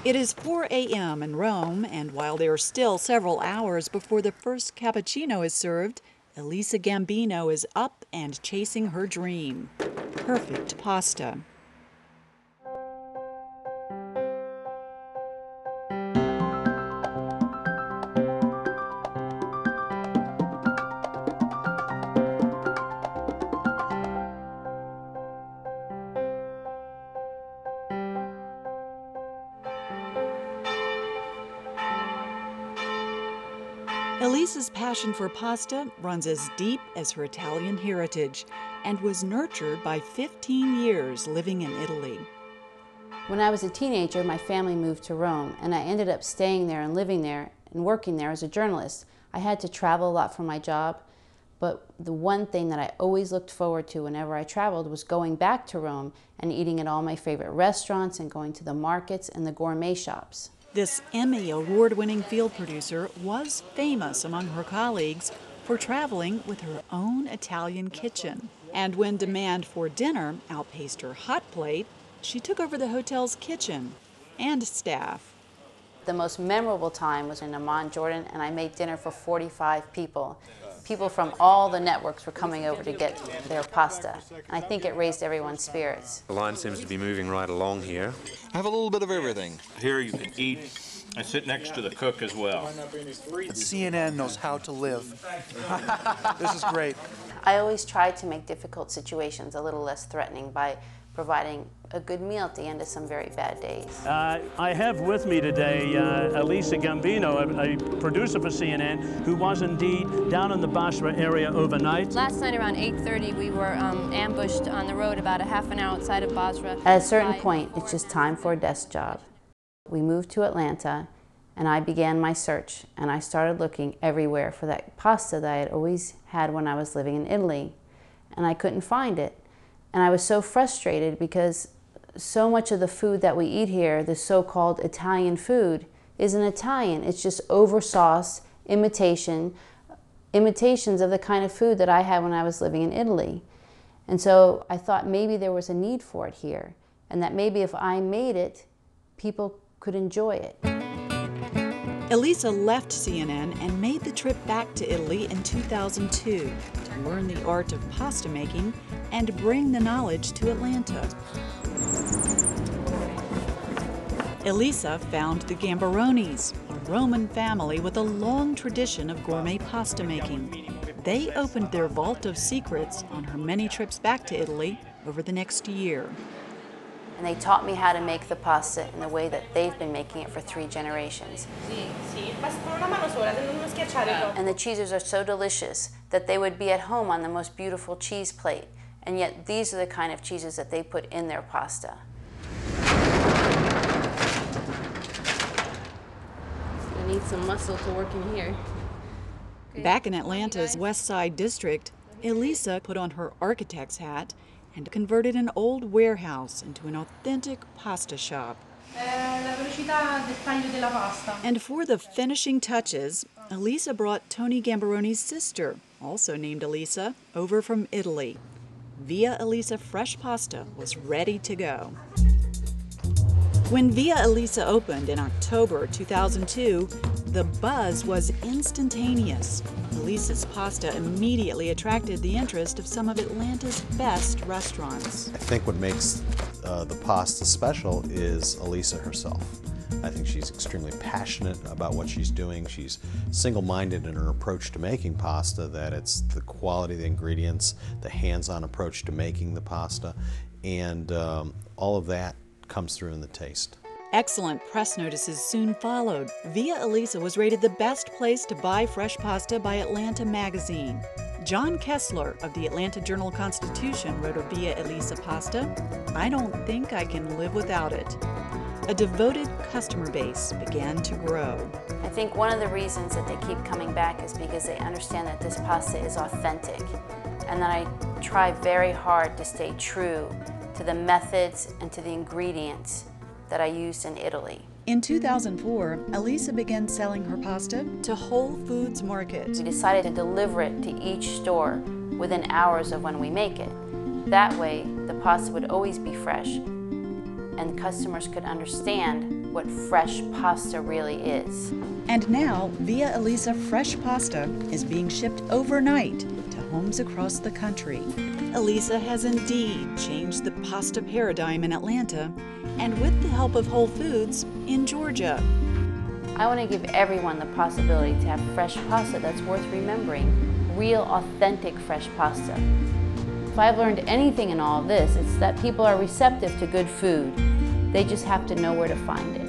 It is 4 a.m. in Rome, and while there are still several hours before the first cappuccino is served, Elisa Gambino is up and chasing her dream: perfect pasta. Elisa's passion for pasta runs as deep as her Italian heritage and was nurtured by 15 years living in Italy. When I was a teenager, my family moved to Rome, and I ended up staying there and living there and working there as a journalist. I had to travel a lot for my job, but the one thing that I always looked forward to whenever I traveled was going back to Rome and eating at all my favorite restaurants and going to the markets and the gourmet shops. This Emmy award-winning field producer was famous among her colleagues for traveling with her own Italian kitchen. And when demand for dinner outpaced her hot plate, she took over the hotel's kitchen and staff. The most memorable time was in Amman, Jordan, and I made dinner for 45 people. People from all the networks were coming over to get their pasta. And I think it raised everyone's spirits. The line seems to be moving right along here. I have a little bit of everything. Here you can eat. I sit next to the cook as well. CNN knows how to live. This is great. I always tried to make difficult situations a little less threatening by providing a good meal at the end of some very bad days. I have with me today Elisa Gambino, a producer for CNN, who was indeed down in the Basra area overnight. Last night around 8:30, we were ambushed on the road about a half an hour outside of Basra. At a certain point, it's just time for a desk job. We moved to Atlanta, and I began my search, and I started looking everywhere for that pasta that I had always had when I was living in Italy, and I couldn't find it. And I was so frustrated because so much of the food that we eat here, the so-called Italian food, isn't Italian. It's just over-sauced imitations of the kind of food that I had when I was living in Italy. And so I thought maybe there was a need for it here, and that maybe if I made it, people could enjoy it. Elisa left CNN and made the trip back to Italy in 2002 to learn the art of pasta making and bring the knowledge to Atlanta. Elisa found the Gambaronis, a Roman family with a long tradition of gourmet pasta making. They opened their vault of secrets on her many trips back to Italy over the next year. And they taught me how to make the pasta in the way that they've been making it for 3 generations. And the cheeses are so delicious that they would be at home on the most beautiful cheese plate. And yet these are the kind of cheeses that they put in their pasta. I need some muscle to work in here. Back in Atlanta's West Side district, Elisa put on her architect's hat and converted an old warehouse into an authentic pasta shop. And for the finishing touches, Elisa brought Tony Gambaroni's sister, also named Elisa, over from Italy. Via Elisa fresh pasta was ready to go. When Via Elisa opened in October 2002, the buzz was instantaneous. Elisa's pasta immediately attracted the interest of some of Atlanta's best restaurants. I think what makes the pasta special is Elisa herself. I think she's extremely passionate about what she's doing. She's single-minded in her approach to making pasta, that it's the quality of the ingredients, the hands-on approach to making the pasta, and all of that comes through in the taste. Excellent press notices soon followed. Via Elisa was rated the best place to buy fresh pasta by Atlanta Magazine. John Kessler of the Atlanta Journal-Constitution wrote of Via Elisa pasta, "I don't think I can live without it." A devoted customer base began to grow. I think one of the reasons that they keep coming back is because they understand that this pasta is authentic, and that I try very hard to stay true to the methods and to the ingredients that I used in Italy. In 2004, Elisa began selling her pasta to Whole Foods Market. We decided to deliver it to each store within hours of when we make it. That way, the pasta would always be fresh, and customers could understand what fresh pasta really is. And now, Via Elisa fresh pasta is being shipped overnight to homes across the country. Elisa has indeed changed the pasta paradigm in Atlanta, and with the help of Whole Foods in Georgia. I want to give everyone the possibility to have fresh pasta that's worth remembering, real, authentic fresh pasta. If I've learned anything in all of this, it's that people are receptive to good food. They just have to know where to find it.